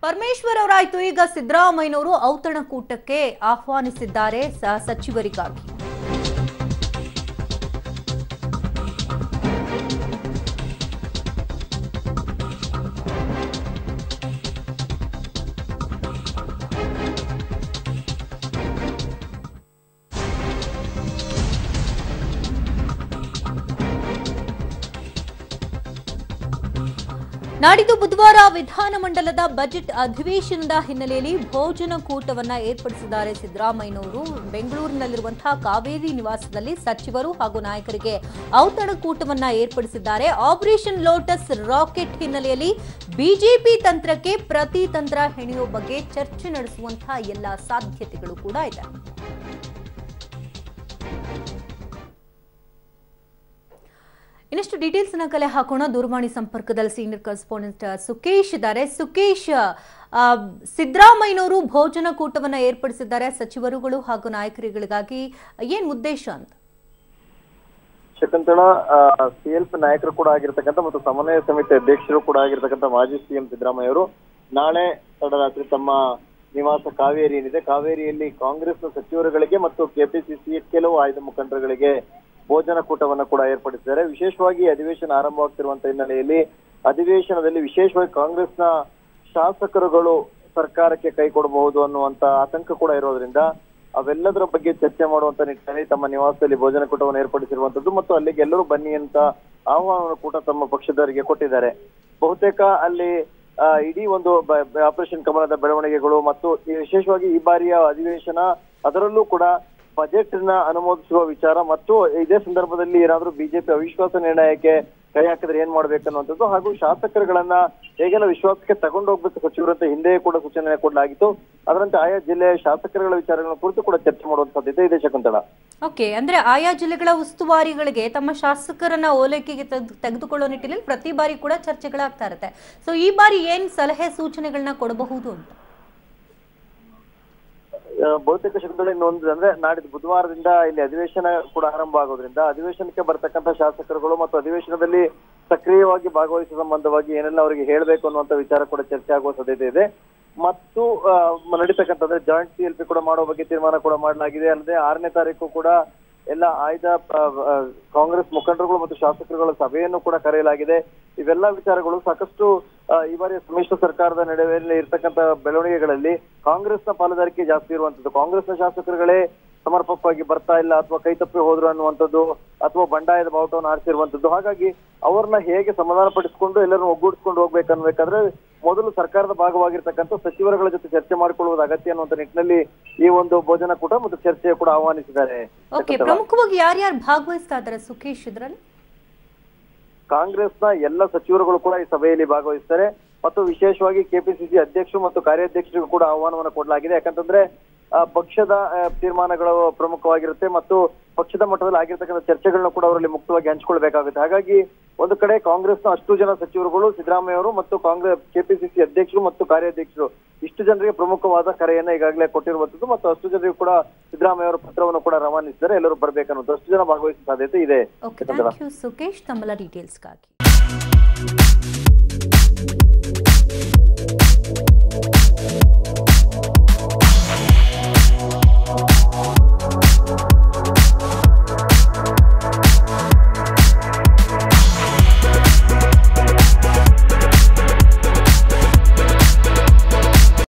ಪರಮೇಶ್ವರ್ ಅವರಾಯ್ತು. ಈಗ ಸಿದ್ದರಾಮಯ್ಯನವರು ಔತಣಕೂಟಕ್ಕೆ ಆಹ್ವಾನಿಸಿದ್ದಾರೆ ಸಚಿವರಿಗಾಗಿ. ನಾಡಿದ್ದು ಬುಧವಾರ ವಿಧಾನಮಂಡಲದ ಬಜೆಟ್ ಅಧಿವೇಶನದ ಹಿನ್ನೆಲೆಯಲ್ಲಿ ಭೋಜನ ಕೂಟವನ್ನು ಏರ್ಪಡಿಸಿದ್ದಾರೆ ಸಿದ್ದರಾಮಯ್ಯನವರು. ಬೆಂಗಳೂರಿನಲ್ಲಿರುವಂತಹ ಕಾವೇರಿ ನಿವಾಸದಲ್ಲಿ ಸಚಿವರು ಹಾಗೂ ನಾಯಕರಿಗೆ ಔತಣಕೂಟವನ್ನು ಏರ್ಪಡಿಸಿದ್ದಾರೆ. ಆಪರೇಷನ್ ಲೋಟಸ್ ರಾಕೆಟ್ ಹಿನ್ನೆಲೆಯಲ್ಲಿ ಬಿಜೆಪಿ ತಂತ್ರಕ್ಕೆ ಪ್ರತಿ ತಂತ್ರ ಹೆಣೆಯುವ ಬಗ್ಗೆ ಚರ್ಚೆ ನಡೆಸುವಂತಹ ಎಲ್ಲ ಸಾಧ್ಯತೆಗಳು ಕೂಡ ಇದೆ. ಇನ್ನಷ್ಟು ಡೀಟೇಲ್ಸ್ ನ ಕಲೆ ಹಾಕೋಣ. ದೂರವಾಣಿ ಸಂಪರ್ಕದಲ್ಲಿ ಸೀನಿಯರ್ ಕರೆಸ್ಪಾಂಡೆಂಟ್ ಸುಕೇಶ್ ಇದ್ದಾರೆ. ಸುಕೇಶ್, ಸಿದ್ದರಾಮಯ್ಯನವರು ಭೋಜನ ಕೂಟವನ್ನ ಏರ್ಪಡಿಸಿದ್ದಾರೆ ಸಚಿವರುಗಳು ಹಾಗೂ ನಾಯಕರುಗಳಿಗಾಗಿ. ಏನ್ ಉದ್ದೇಶ ಅಂತ? ಶಕುಂತಳಾ, ಸಿಎಲ್ಪಿ ನಾಯಕರು ಕೂಡ ಆಗಿರ್ತಕ್ಕಂಥ ಮತ್ತು ಸಮನ್ವಯ ಸಮಿತಿ ಅಧ್ಯಕ್ಷರು ಕೂಡ ಆಗಿರ್ತಕ್ಕಂಥ ಮಾಜಿ ಸಿಎಂ ಸಿದ್ದರಾಮಯ್ಯ ಅವರು ನಾಳೆ ತಡರಾತ್ರಿ ತಮ್ಮ ನಿವಾಸ ಕಾವೇರಿ ಏನಿದೆ, ಕಾವೇರಿಯಲ್ಲಿ ಕಾಂಗ್ರೆಸ್ನ ಸಚಿವರುಗಳಿಗೆ ಮತ್ತು ಕೆಪಿಸಿಸಿ ಕೆಲವು ಆಯ್ದ ಮುಖಂಡರುಗಳಿಗೆ ಭೋಜನ ಕೂಟವನ್ನು ಕೂಡ ಏರ್ಪಡಿಸಿದ್ದಾರೆ. ವಿಶೇಷವಾಗಿ ಅಧಿವೇಶನ ಆರಂಭವಾಗ್ತಿರುವಂತಹ ಹಿನ್ನೆಲೆಯಲ್ಲಿ ಅಧಿವೇಶನದಲ್ಲಿ ವಿಶೇಷವಾಗಿ ಕಾಂಗ್ರೆಸ್ನ ಶಾಸಕರುಗಳು ಸರ್ಕಾರಕ್ಕೆ ಕೈ ಕೊಡಬಹುದು ಅನ್ನುವಂತ ಆತಂಕ ಕೂಡ ಇರೋದ್ರಿಂದ ಅವೆಲ್ಲದರ ಬಗ್ಗೆ ಚರ್ಚೆ ಮಾಡುವಂತ ನಿಟ್ಟಿನಲ್ಲಿ ತಮ್ಮ ನಿವಾಸದಲ್ಲಿ ಭೋಜನ ಕೂಟವನ್ನು ಏರ್ಪಡಿಸಿರುವಂತದ್ದು ಮತ್ತು ಅಲ್ಲಿಗೆ ಎಲ್ಲರೂ ಬನ್ನಿ ಅಂತ ಆಹ್ವಾನ ಕೂಡ ತಮ್ಮ ಪಕ್ಷದವರಿಗೆ ಕೊಟ್ಟಿದ್ದಾರೆ. ಬಹುತೇಕ ಅಲ್ಲಿ ಇಡೀ ಒಂದು ಆಪರೇಷನ್ ಕಮಲದ ಬೆಳವಣಿಗೆಗಳು ಮತ್ತು ವಿಶೇಷವಾಗಿ ಈ ಬಾರಿಯ ಅಧಿವೇಶನ, ಅದರಲ್ಲೂ ಕೂಡ ಬಜೆಟ್ ನ ಅನುಮೋದಿಸುವ ವಿಚಾರ ಮತ್ತು ಇದೇ ಸಂದರ್ಭದಲ್ಲಿ ಏನಾದ್ರೂ ಬಿಜೆಪಿ ಅವಿಶ್ವಾಸ ನಿರ್ಣಯಕ್ಕೆ ಕೈ ಹಾಕಿದ್ರೆ ಏನ್ ಮಾಡ್ಬೇಕನ್ನುವಂಥದ್ದು ಹಾಗೂ ಶಾಸಕರುಗಳನ್ನ ಹೇಗೆಲ್ಲ ವಿಶ್ವಾಸಕ್ಕೆ ತಗೊಂಡು ಹೋಗ್ಬೇಕು ಸಚಿವರಂತೆ ಹಿಂದೆ ಕೂಡ ಸೂಚನೆ ಕೊಡಲಾಗಿತ್ತು. ಅದರಂತೆ ಆಯಾ ಜಿಲ್ಲೆಯ ಶಾಸಕರುಗಳ ವಿಚಾರಗಳ ಕುರಿತು ಕೂಡ ಚರ್ಚೆ ಮಾಡುವಂತ ಸಾಧ್ಯತೆ ಇದೆ. ಶಕುಂತಳಾ, ಓಕೆ, ಅಂದ್ರೆ ಆಯಾ ಜಿಲ್ಲೆಗಳ ಉಸ್ತುವಾರಿಗಳಿಗೆ ತಮ್ಮ ಶಾಸಕರನ್ನ ಓಲೈಕೆಗೆ ತೆಗೆದುಕೊಳ್ಳೋ ನಿಟ್ಟಿನಲ್ಲಿ ಪ್ರತಿ ಬಾರಿ ಕೂಡ ಚರ್ಚೆಗಳಾಗ್ತಾ ಇರುತ್ತೆ. ಸೊ ಈ ಬಾರಿ ಏನ್ ಸಲಹೆ ಸೂಚನೆಗಳನ್ನ ಕೊಡಬಹುದು ಅಂತ? ಬಹುತೇಕ ಶಕುಂತಳಾ, ಇನ್ನೊಂದು ಅಂದ್ರೆ ನಾಡಿದ್ದು ಬುಧವಾರದಿಂದ ಇಲ್ಲಿ ಅಧಿವೇಶನ ಕೂಡ ಆರಂಭ ಆಗೋದ್ರಿಂದ ಅಧಿವೇಶನಕ್ಕೆ ಬರ್ತಕ್ಕಂಥ ಶಾಸಕರುಗಳು ಮತ್ತು ಅಧಿವೇಶನದಲ್ಲಿ ಸಕ್ರಿಯವಾಗಿ ಭಾಗವಹಿಸುವ ಸಂಬಂಧವಾಗಿ ಏನೆಲ್ಲ ಅವರಿಗೆ ಹೇಳಬೇಕು ಅನ್ನುವಂತ ವಿಚಾರ ಕೂಡ ಚರ್ಚೆ ಆಗುವ ಸಾಧ್ಯತೆ ಇದೆ. ಮತ್ತು ನಡೀತಕ್ಕಂಥದ್ರೆ ಜಾಯಿಂಟ್ ಸಿಎಲ್ಪಿ ಕೂಡ ಮಾಡುವ ಬಗ್ಗೆ ತೀರ್ಮಾನ ಕೂಡ ಮಾಡಲಾಗಿದೆ. ಅಲ್ಲದೆ 6ನೇ ತಾರೀಕು ಕೂಡ ಎಲ್ಲ ಆಯ್ದ ಕಾಂಗ್ರೆಸ್ ಮುಖಂಡರುಗಳು ಮತ್ತು ಶಾಸಕರುಗಳ ಸಭೆಯನ್ನು ಕೂಡ ಕರೆಯಲಾಗಿದೆ. ಇವೆಲ್ಲ ವಿಚಾರಗಳು ಸಾಕಷ್ಟು ಈ ಬಾರಿ ಸಮ್ಮಿಶ್ರ ಸರ್ಕಾರದ ನಡುವೆ ಇರ್ತಕ್ಕಂಥ ಬೆಳವಣಿಗೆಗಳಲ್ಲಿ ಕಾಂಗ್ರೆಸ್ನ ಪಾಲುದಾರಿಕೆ ಜಾಸ್ತಿ ಇರುವಂತದ್ದು, ಕಾಂಗ್ರೆಸ್ನ ಶಾಸಕರುಗಳೇ ಸಮರ್ಪಕವಾಗಿ ಬರ್ತಾ ಇಲ್ಲ ಅಥವಾ ಕೈ ತಪ್ಪಿ ಹೋದ್ರು ಅನ್ನುವಂಥದ್ದು ಅಥವಾ ಬಂಡಾಯದ ಬಾವುಟವನ್ನು ಆರಿಸಿರುವಂತದ್ದು. ಹಾಗಾಗಿ ಅವ್ರನ್ನ ಹೇಗೆ ಸಮಾಧಾನ ಪಡಿಸಿಕೊಂಡು ಎಲ್ಲರನ್ನು ಒಗ್ಗೂಡಿಸ್ಕೊಂಡು ಹೋಗ್ಬೇಕನ್ಬೇಕಾದ್ರೆ ಮೊದಲು ಸರ್ಕಾರದ ಭಾಗವಾಗಿರ್ತಕ್ಕಂಥ ಸಚಿವರುಗಳ ಜೊತೆ ಚರ್ಚೆ ಮಾಡಿಕೊಳ್ಳುವುದು ಅಗತ್ಯ ಅನ್ನುವಂತ ನಿಟ್ಟಿನಲ್ಲಿ ಈ ಒಂದು ಭೋಜನ ಕೂಟ ಮತ್ತು ಚರ್ಚೆ ಕೂಡ ಆಹ್ವಾನಿಸಿದ್ದಾರೆ. ಪ್ರಮುಖವಾಗಿ ಯಾರ್ಯಾರು ಭಾಗವಹಿಸ್ತಾ ಇದ್ದಾರೆ ಸುಖೇಶ್ ಇದರಲ್ಲಿ? ಕಾಂಗ್ರೆಸ್ನ ಎಲ್ಲ ಸಚಿವರುಗಳು ಕೂಡ ಈ ಸಭೆಯಲ್ಲಿ ಭಾಗವಹಿಸ್ತಾರೆ ಮತ್ತು ವಿಶೇಷವಾಗಿ ಕೆಪಿಸಿಸಿ ಅಧ್ಯಕ್ಷರು ಮತ್ತು ಕಾರ್ಯಾಧ್ಯಕ್ಷರಿಗೂ ಕೂಡ ಆಹ್ವಾನವನ್ನು ಕೊಡಲಾಗಿದೆ. ಯಾಕಂತಂದ್ರೆ ಪಕ್ಷದ ತೀರ್ಮಾನಗಳು ಪ್ರಮುಖವಾಗಿರುತ್ತೆ ಮತ್ತು ಪಕ್ಷದ ಮಟ್ಟದಲ್ಲಿ ಆಗಿರ್ತಕ್ಕಂಥ ಚರ್ಚೆಗಳನ್ನ ಕೂಡ ಅವರಲ್ಲಿ ಮುಕ್ತವಾಗಿ ಹಂಚಿಕೊಳ್ಬೇಕಾಗುತ್ತೆ. ಹಾಗಾಗಿ ಒಂದು ಕಡೆ ಕಾಂಗ್ರೆಸ್ನ ಅಷ್ಟು ಜನ ಸಚಿವರುಗಳು, ಸಿದ್ದರಾಮಯ್ಯ ಅವರು ಮತ್ತು ಕಾಂಗ್ರೆಸ್ ಕೆಪಿಸಿಸಿ ಅಧ್ಯಕ್ಷರು ಮತ್ತು ಕಾರ್ಯಾಧ್ಯಕ್ಷರು ಇಷ್ಟು ಜನರಿಗೆ ಪ್ರಮುಖವಾದ ಕರೆಯನ್ನ ಈಗಾಗಲೇ ಕೊಟ್ಟಿರುವಂತದ್ದು ಮತ್ತು ಅಷ್ಟು ಜನರಿಗೂ ಕೂಡ ಸಿದ್ದರಾಮಯ್ಯ ಅವರ ಪತ್ರವನ್ನು ಕೂಡ ರವಾನಿಸಿದ್ದಾರೆ. ಎಲ್ಲರೂ ಬರ್ಬೇಕನ್ನೋದು ಅಷ್ಟು ಜನ ಭಾಗವಹಿಸುವ ಸಾಧ್ಯತೆ ಇದೆ. ಸುಖೇಶ್, ತಮ್ಮ ಡೀಟೇಲ್ಸ್ಗಾಗಿ